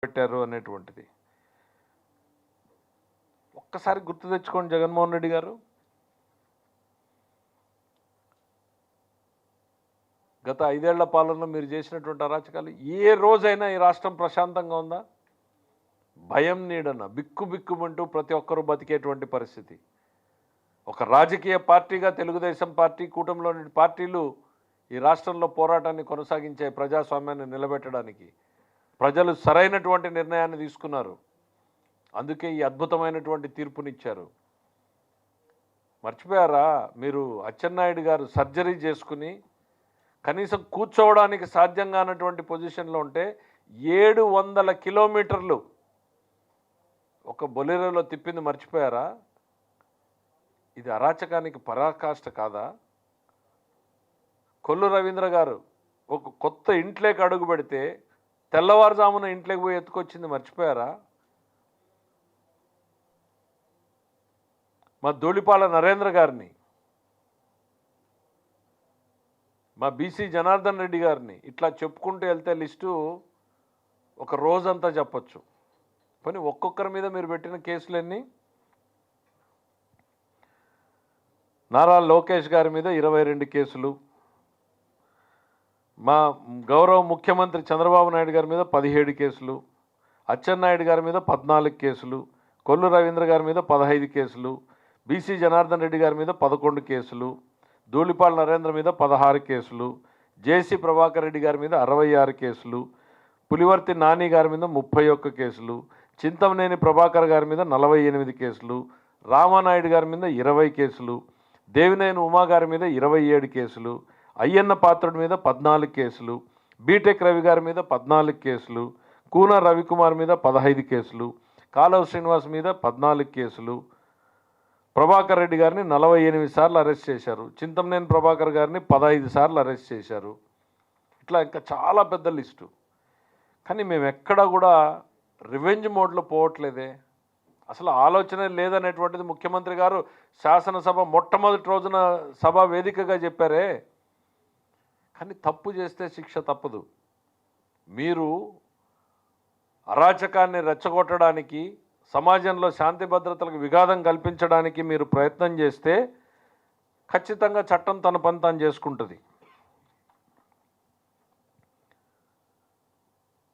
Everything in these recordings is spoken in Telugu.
పెట్టారు అనేటువంటిది ఒక్కసారి గుర్తు తెచ్చుకోండి. జగన్మోహన్ రెడ్డి గారు గత 5 ఏళ్ల పాలనలో మీరు చేసినటువంటి అరాచకాలు ఏ రోజైనా ఈ రాష్ట్రం ప్రశాంతంగా ఉందా? భయం నీడన బిక్కుబిక్కుమంటూ ప్రతి ఒక్కరూ బతికేటువంటి పరిస్థితి. ఒక రాజకీయ పార్టీగా తెలుగుదేశం పార్టీ, కూటమిలోని పార్టీలు ఈ రాష్ట్రంలో పోరాటాన్ని కొనసాగించే ప్రజాస్వామ్యాన్ని నిలబెట్టడానికి ప్రజలు సరైనటువంటి నిర్ణయాన్ని తీసుకున్నారు. అందుకే ఈ అద్భుతమైనటువంటి తీర్పునిచ్చారు. మర్చిపోయారా? మీరు అచ్చెన్నాయుడు గారు సర్జరీ చేసుకుని కనీసం కూర్చోవడానికి సాధ్యం కానటువంటి పొజిషన్లో ఉంటే 700 కిలోమీటర్లు ఒక బొలెరోలో తిప్పింది మర్చిపోయారా? ఇది అరాచకానికి పరాకాష్ట కాదా? కొల్లు రవీంద్ర గారు ఒక కొత్త ఇంట్లోకి అడుగు పెడితే తెల్లవారుజామున ఇంట్లోకి పోయి ఎత్తుకొచ్చింది మర్చిపోయారా? మా ధూళిపాల నరేంద్ర గారిని, మా బీసీ జనార్దన్ రెడ్డి గారిని, ఇట్లా చెప్పుకుంటూ వెళ్తే లిస్టు ఒక రోజంతా చెప్పచ్చు. కానీ ఒక్కొక్కరి మీద మీరు పెట్టిన కేసులన్నీ, నారా లోకేష్ గారి మీద 22 కేసులు, మా గౌరవ ముఖ్యమంత్రి చంద్రబాబు నాయుడు గారి మీద 17 కేసులు, అచ్చెన్నాయుడు గారి మీద 14 కేసులు, కొల్లు రవీంద్ర గారి మీద 15 కేసులు, బీసీ జనార్దన్ రెడ్డి గారి మీద 11 కేసులు, ధూళిపాల నరేంద్ర మీద 16 కేసులు, జేసీ ప్రభాకర్ రెడ్డి గారి మీద 66 కేసులు, పులివర్తి నాని గారి మీద 31 కేసులు, చింతమనేని ప్రభాకర్ గారి మీద 48 కేసులు, రామానాయుడు గారి మీద 20 కేసులు, దేవినేని ఉమా గారి మీద 27 కేసులు, అయ్యన్న పాత్రుడి మీద 14 కేసులు, బీటెక్ రవి గారి మీద 14 కేసులు, కూన రవికుమార్ మీద 15 కేసులు, కాలవ శ్రీనివాస్ మీద 14 కేసులు, ప్రభాకర్ రెడ్డి గారిని 48 సార్లు అరెస్ట్ చేశారు, చింతమనేని ప్రభాకర్ గారిని 15 సార్లు అరెస్ట్ చేశారు. ఇట్లా ఇంకా చాలా పెద్ద లిస్టు. కానీ మేము ఎక్కడా కూడా రివెంజ్ మోడ్లో పోవట్లేదే, అసలు ఆలోచన లేదనేటువంటిది ముఖ్యమంత్రి గారు శాసనసభ మొట్టమొదటి రోజున సభ వేదికగా చెప్పారే. కానీ తప్పు చేస్తే శిక్ష తప్పదు. మీరు అరాచకాన్ని రెచ్చగొట్టడానికి, సమాజంలో శాంతి భద్రతలకు విఘాతం కల్పించడానికి మీరు ప్రయత్నం చేస్తే ఖచ్చితంగా చట్టం తన పని తాను చేసుకుంటుంది.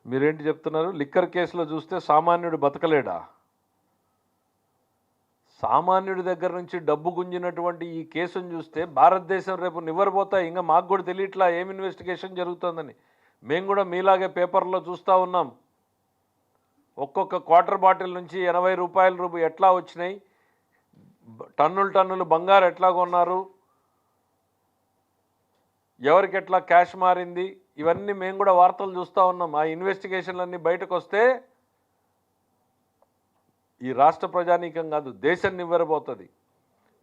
మీరేంటి చెప్తున్నారు? లిక్కర్ కేసులో చూస్తే సామాన్యుడు బతకలేడా? సామాన్యుడి దగ్గర నుంచి డబ్బు గుంజినటువంటి ఈ కేసును చూస్తే భారతదేశం రేపు నివ్వరపోతాయి. ఇంకా మాకు కూడా తెలియట్లా ఏం ఇన్వెస్టిగేషన్ జరుగుతుందని. మేము కూడా మీలాగే పేపర్లో చూస్తూ ఉన్నాం. ఒక్కొక్క క్వార్టర్ బాటిల్ నుంచి 80 రూపాయలు ఎట్లా వచ్చినాయి, టన్నులు బంగారు ఎట్లా కొన్నారు, ఎవరికి ఎట్లా క్యాష్ మారింది, ఇవన్నీ మేము కూడా వార్తలు చూస్తూ ఉన్నాం. ఆ ఇన్వెస్టిగేషన్లన్నీ బయటకు వస్తే ఈ రాష్ట్ర ప్రజానీకం కాదు, దేశం నివ్వెరబోతుంది.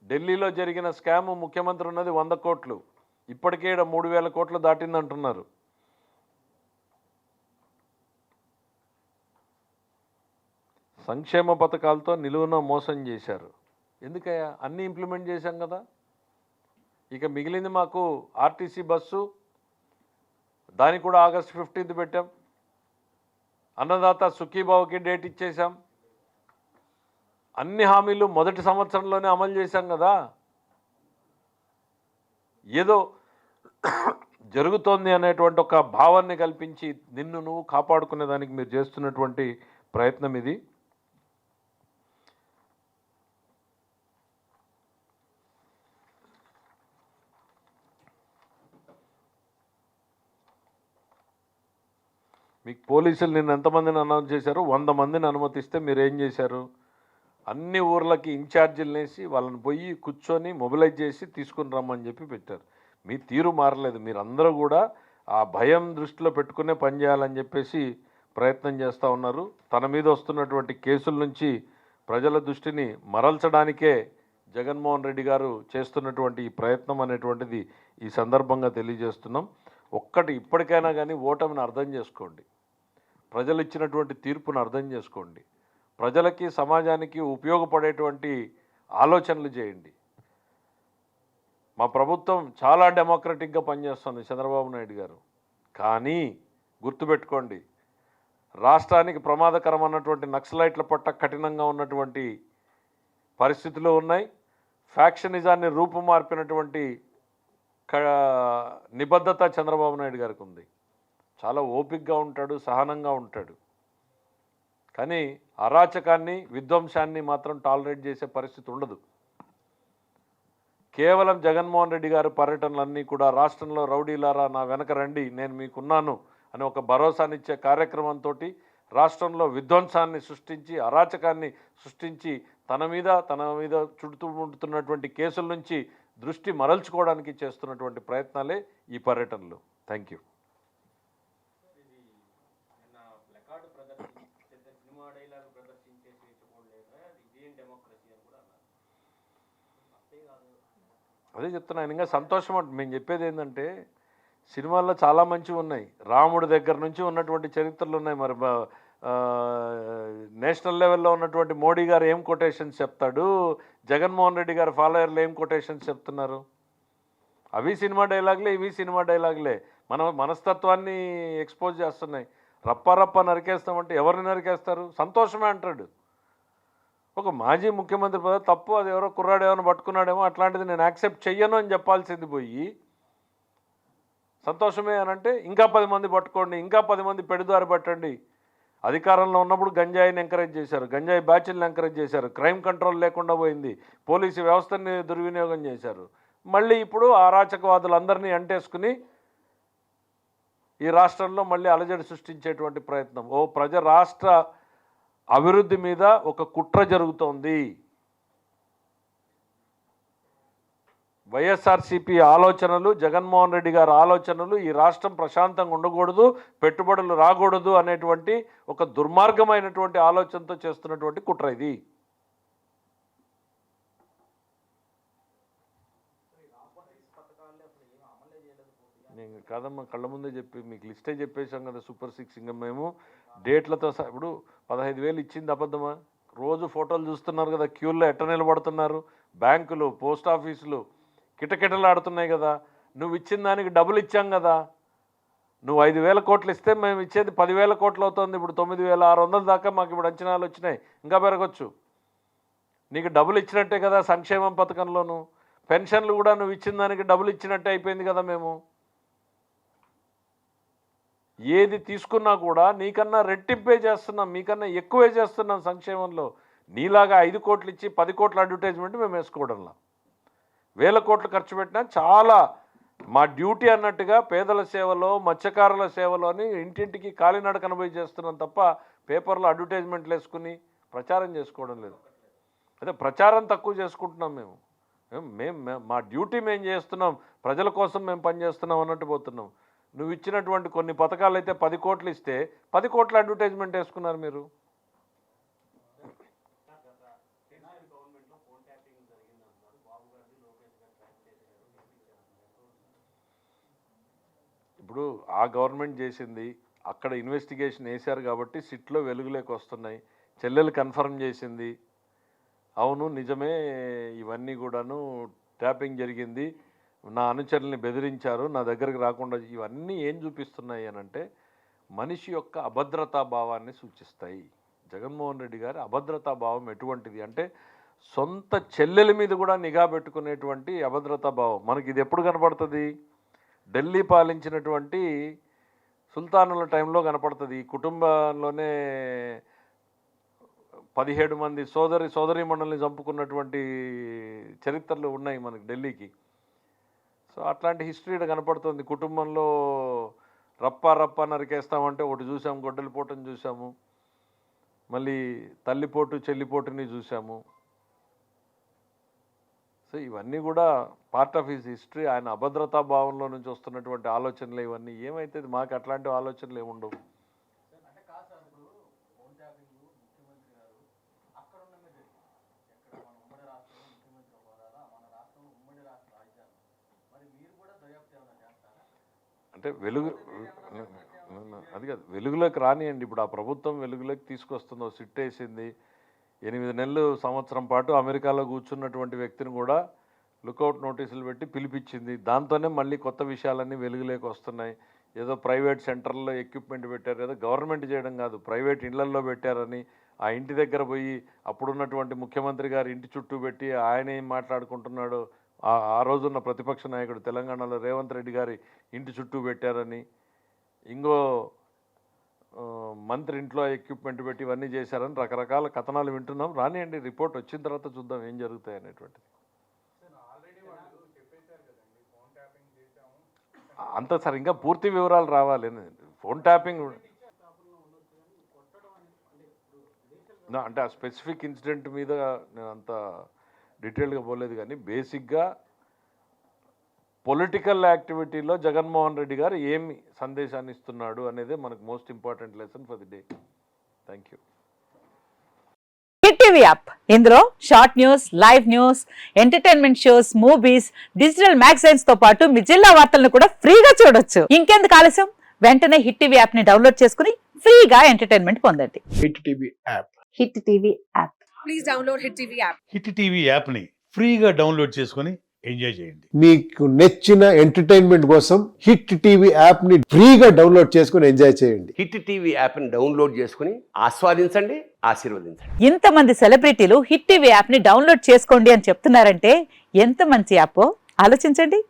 ఢిల్లీలో జరిగిన స్కామ్ ముఖ్యమంత్రి ఉన్నది 100 కోట్లు, ఇప్పటికే 3000 కోట్లు దాటిందంటున్నారు. సంక్షేమ పథకాలతో నిలువున మోసం చేశారు. ఎందుకయ్యా? అన్నీ ఇంప్లిమెంట్ చేశాం కదా. ఇక మిగిలింది మాకు ఆర్టీసీ బస్సు, దానికి కూడా ఆగస్టు 15 పెట్టాం. అన్నదాత సుఖీభావకి డేట్ ఇచ్చేసాం. అన్ని హామీలు మొదటి సంవత్సరంలోనే అమలు చేశాం కదా. ఏదో జరుగుతోంది అనేటువంటి ఒక భావాన్ని కల్పించి నిన్ను నువ్వు కాపాడుకునే దానికి మీరు చేస్తున్నటువంటి ప్రయత్నం ఇది. మీకు పోలీసులు నిన్న ఎంతమందిని అనౌన్స్ చేశారు? 100 మందిని అనుమతిస్తే మీరు ఏం చేశారు? అన్ని ఊర్లకి ఇన్ఛార్జీలు వేసి వాళ్ళని పోయి కూర్చొని మొబిలైజ్ చేసి తీసుకుని రమ్మని చెప్పి పెట్టారు. మీ తీరు మారలేదు. మీరందరూ కూడా ఆ భయం దృష్టిలో పెట్టుకునే పని చేయాలని చెప్పేసి ప్రయత్నం చేస్తూ ఉన్నారు. తన మీద వస్తున్నటువంటి కేసుల నుంచి ప్రజల దృష్టిని మరల్చడానికే జగన్మోహన్ రెడ్డి గారు చేస్తున్నటువంటి ఈ ప్రయత్నం అనేటువంటిది ఈ సందర్భంగా తెలియజేస్తున్నాం. ఒక్కటి ఇప్పటికైనా కానీ ఓటమిని అర్థం చేసుకోండి. ప్రజలు ఇచ్చినటువంటి తీర్పును అర్థం చేసుకోండి. ప్రజలకి సమాజానికి ఉపయోగపడేటువంటి ఆలోచనలు చేయండి. మా ప్రభుత్వం చాలా డెమోక్రటిక్గా పనిచేస్తుంది చంద్రబాబు నాయుడు గారు. కానీ గుర్తుపెట్టుకోండి, రాష్ట్రానికి ప్రమాదకరం అన్నటువంటి నక్సలైట్ల పట్ల కఠినంగా ఉన్నటువంటి పరిస్థితులు ఉన్నాయి. ఫ్యాక్షనిజాన్ని రూపుమార్పినటువంటి నిబద్ధత చంద్రబాబు నాయుడు గారికి ఉంది. చాలా ఓపికగా ఉంటాడు, సహనంగా ఉంటాడు. కానీ అరాచకాన్ని, విధ్వంసాన్ని మాత్రం టాలరేట్ చేసే పరిస్థితి ఉండదు. కేవలం జగన్మోహన్ రెడ్డి గారి పర్యటనలన్నీ కూడా రాష్ట్రంలో రౌడీలారా నా వెనక రండి, నేను మీకున్నాను అని ఒక భరోసానిచ్చే కార్యక్రమంతో రాష్ట్రంలో విధ్వంసాన్ని సృష్టించి, అరాచకాన్ని సృష్టించి తన మీద చుట్టుముడుతున్నటువంటి కేసుల నుంచి దృష్టి మరల్చుకోవడానికి చేస్తున్నటువంటి ప్రయత్నాలే ఈ పర్యటనలు. Thank you. అదే చెప్తున్నా, ఇంకా సంతోషం అంటే మేము చెప్పేది ఏంటంటే సినిమాల్లో చాలా మంచివి ఉన్నాయి. రాముడి దగ్గర నుంచి ఉన్నటువంటి చరిత్రలు ఉన్నాయి. మరి నేషనల్ లెవెల్లో ఉన్నటువంటి మోడీ గారు ఏం కొటేషన్స్ చెప్తాడు, జగన్మోహన్ రెడ్డి గారు ఫాలోయర్లు ఏం కొటేషన్స్ చెప్తున్నారు. అవి సినిమా డైలాగులే, ఇవి సినిమా డైలాగులే. మన మనస్తత్వాన్ని ఎక్స్పోజ్ చేస్తున్నాయి. రప్ప నరికేస్తామంటే ఎవరిని నరికేస్తారు? సంతోషమే అంటాడు. ఒక మాజీ ముఖ్యమంత్రి పదవి తప్పు, అది ఎవరో కుర్రాడు ఏమైనా పట్టుకున్నాడేమో, అట్లాంటిది నేను యాక్సెప్ట్ చెయ్యను అని చెప్పాల్సింది పోయి సంతోషమే అని అంటే ఇంకా 10 మంది పట్టుకోండి, ఇంకా 10 మంది పెడుదారి పట్టండి. అధికారంలో ఉన్నప్పుడు గంజాయిని ఎంకరేజ్ చేశారు, గంజాయి బ్యాచ్లను ఎంకరేజ్ చేశారు, క్రైమ్ కంట్రోల్ లేకుండా పోయింది, పోలీసు వ్యవస్థని దుర్వినియోగం చేశారు. మళ్ళీ ఇప్పుడు అరాచకవాదులందరినీ అంటేసుకుని ఈ రాష్ట్రంలో మళ్ళీ అలజడి సృష్టించేటువంటి ప్రయత్నం. రాష్ట్ర అభివృద్ధి మీద ఒక కుట్ర జరుగుతోంది. వైఎస్ఆర్సీపీ ఆలోచనలు, జగన్మోహన్ రెడ్డి గారి ఆలోచనలు ఈ రాష్ట్రం ప్రశాంతంగా ఉండకూడదు, పెట్టుబడులు రాకూడదు అనేటువంటి ఒక దుర్మార్గమైనటువంటి ఆలోచనతో చేస్తున్నటువంటి కుట్ర ఇది. నేను కాదమ్మా, కళ్ళ ముందే చెప్పి మీకు లిస్టే చెప్పేసాం కదా. సూపర్ 6 ఇంకా మేము డేట్లతో ఇప్పుడు 15,000 ఇచ్చింది అబద్ధమా? రోజు ఫోటోలు చూస్తున్నారు కదా, క్యూల్లో ఎట్ట నిలబడుతున్నారు. బ్యాంకులు, పోస్ట్ ఆఫీసులు కిటకిటలాడుతున్నాయి కదా. నువ్వు ఇచ్చిన దానికి డబ్బులు ఇచ్చాం కదా. నువ్వు 5,000 కోట్లు ఇస్తే మేము ఇచ్చేది 10,000 కోట్లు అవుతుంది. ఇప్పుడు 9,600 దాకా మాకు ఇప్పుడు అంచనాలు వచ్చినాయి, ఇంకా పెరగచ్చు. నీకు డబ్బులు ఇచ్చినట్టే కదా సంక్షేమం పథకంలోను. పెన్షన్లు కూడా నువ్వు ఇచ్చిన దానికి డబ్బులు ఇచ్చినట్టే అయిపోయింది కదా. మేము ఏది తీసుకున్నా కూడా నీకన్నా రెట్టింపే చేస్తున్నాం, మీకన్నా ఎక్కువే చేస్తున్నాం సంక్షేమంలో. నీలాగా 5 కోట్లు ఇచ్చి 10 కోట్ల అడ్వర్టైజ్మెంట్ మేము వేసుకోవడంలా. 1,000 కోట్లు ఖర్చు పెట్టినా చాలా మా డ్యూటీ అన్నట్టుగా పేదల సేవలో, మత్స్యకారుల సేవలో అని ఇంటింటికి కాలినడకన పోయి చేస్తున్నాం తప్ప పేపర్లో అడ్వర్టైజ్మెంట్లు వేసుకుని ప్రచారం చేసుకోవడం లేదు. అదే ప్రచారం తక్కువ చేసుకుంటున్నాం మేము మా డ్యూటీ మేము చేస్తున్నాం, ప్రజల కోసం మేము పనిచేస్తున్నాం అన్నట్టు పోతున్నాం. నువ్వు ఇచ్చినటువంటి కొన్ని పథకాలు అయితే 10 కోట్లు ఇస్తే 10 కోట్ల అడ్వర్టైజ్మెంట్ వేసుకున్నారు మీరు. ఇప్పుడు ఆ గవర్నమెంట్ చేసింది, అక్కడ ఇన్వెస్టిగేషన్ వేశారు కాబట్టి సిట్లో వెలుగులోకి వస్తున్నాయి. చెల్లెలు కన్ఫర్మ్ చేసింది, అవును నిజమే ఇవన్నీ కూడాను ట్యాపింగ్ జరిగింది, నా అనుచరుల్ని బెదిరించారు, నా దగ్గరికి రాకుండా. ఇవన్నీ ఏం చూపిస్తున్నాయి అని అంటే మనిషి యొక్క అభద్రతా భావాన్ని సూచిస్తాయి. జగన్మోహన్ రెడ్డి గారి అభద్రతా భావం ఎటువంటిది అంటే సొంత చెల్లెల మీద కూడా నిఘా పెట్టుకునేటువంటి అభద్రతా భావం. మనకి ఇది ఎప్పుడు కనపడుతుంది? ఢిల్లీ పాలించినటువంటి సుల్తానుల టైంలో కనపడుతుంది. ఈ కుటుంబంలోనే 17 మంది సోదరీమణుల్ని చంపుకున్నటువంటి చరిత్రలు ఉన్నాయి మనకి ఢిల్లీకి. సో అట్లాంటి హిస్టరీ కనపడుతుంది. కుటుంబంలో రప్ప నరికేస్తామంటే ఒకటి చూసాము, గొడ్డలిపోటుని చూసాము, మళ్ళీ తల్లిపోటు చెల్లిపోటుని చూసాము. సో ఇవన్నీ కూడా పార్ట్ ఆఫ్ హిస్ హిస్టరీ. ఆయన అభద్రతా భావంలో నుంచి వస్తున్నటువంటి ఆలోచనలు ఇవన్నీ. ఏమైతే మాకు అట్లాంటి ఆలోచనలు ఏముండవు. అంటే అది కాదు, వెలుగులోకి రానియండి. ఇప్పుడు ఆ ప్రభుత్వం వెలుగులోకి తీసుకొస్తుందో, సిట్ వేసింది. 8 నెలలు సంవత్సరం పాటు అమెరికాలో కూర్చున్నటువంటి వ్యక్తిని కూడా లుకౌట్ నోటీసులు పెట్టి పిలిపించింది. దాంతోనే మళ్ళీ కొత్త విషయాలన్నీ వెలుగులోకి వస్తున్నాయి. ఏదో ప్రైవేట్ సెంటర్లో ఎక్విప్మెంట్ పెట్టారు, ఏదో గవర్నమెంట్ చేయడం కాదు, ప్రైవేట్ ఇళ్లల్లో పెట్టారని ఆ ఇంటి దగ్గర పోయి అప్పుడున్నటువంటి ముఖ్యమంత్రి గారు ఇంటి చుట్టూ పెట్టి ఆయన ఏం మాట్లాడుకుంటున్నాడో ఆ రోజున్న ప్రతిపక్ష నాయకుడు తెలంగాణలో రేవంత్ రెడ్డి గారి ఇంటి చుట్టూ పెట్టారని, ఇంకో మంత్రి ఇంట్లో ఎక్విప్మెంట్ పెట్టి ఇవన్నీ చేశారని రకరకాల కథనాలు వింటున్నాం. రానియండి, రిపోర్ట్ వచ్చిన తర్వాత చూద్దాం ఏం జరుగుతాయి అనేటువంటిది. అంత సార్ ఇంకా పూర్తి వివరాలు రావాలి. ఫోన్ ట్యాపింగ్ అంటే ఆ స్పెసిఫిక్ ఇన్సిడెంట్ మీద నేను అంత డీటెయిల్గా పోలేదు, కానీ బేసిక్గా పొలిటికల్ యాక్టివిటీలో జగన్మోహన్ రెడ్డి గారు ఏమి సందేశాన్ని ఇస్తున్నాడు అనేది మనకు most important lesson for the day. Thank you. Hit TV app, ఇందులో short news, live news, entertainment shows, movies, digital magazines తో పాటు మీ జిల్లా వార్తలను కూడా ఫ్రీగా చూడొచ్చు. ఇంకెందుకు ఆలస్యం, వెంటనే హిట్ టీవీ యాప్ ని డౌన్లోడ్ చేసుకుని ఫ్రీగా ఎంటర్టైన్మెంట్ పొందండి. Hit TV app. Hit TV app. Please download Hit TV app. Hit TV యాప్ని ఫ్రీగా డౌన్లోడ్ చేసుకొని ఎంజాయ్ చేయండి. మీకు నచ్చిన ఎంటర్టైన్మెంట్ కోసం హిట్ టీవీ యాప్ ని ఫ్రీగా డౌన్లోడ్ చేసుకుని ఎంజాయ్ చేయండి. హిట్ టీవీ యాప్ని డౌన్లోడ్ చేసుకుని ఆస్వాదించండి, ఆశీర్వదించండి. ఇంతమంది సెలబ్రిటీలు హిట్ టీవీ యాప్ ని డౌన్లోడ్ చేసుకోండి అని చెప్తున్నారంటే ఎంత మంచి యాప్ ఆలోచించండి.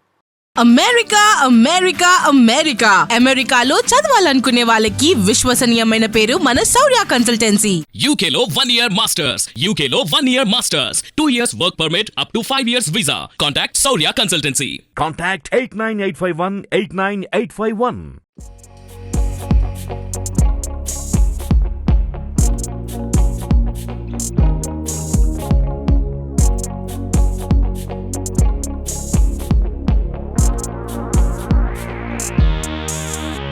అమెరికా అమెరికా అమెరికా అమెరికాలో చదవాలనుకునే వాళ్ళకి విశ్వసనీయమైన పేరు మన శౌర్య కన్సల్టెన్సీ. UK లో 1 year masters. UK లో 1 year masters. 2 years work permit up to 5 years visa. Contact Saurya Consultancy. Contact 89851 89851.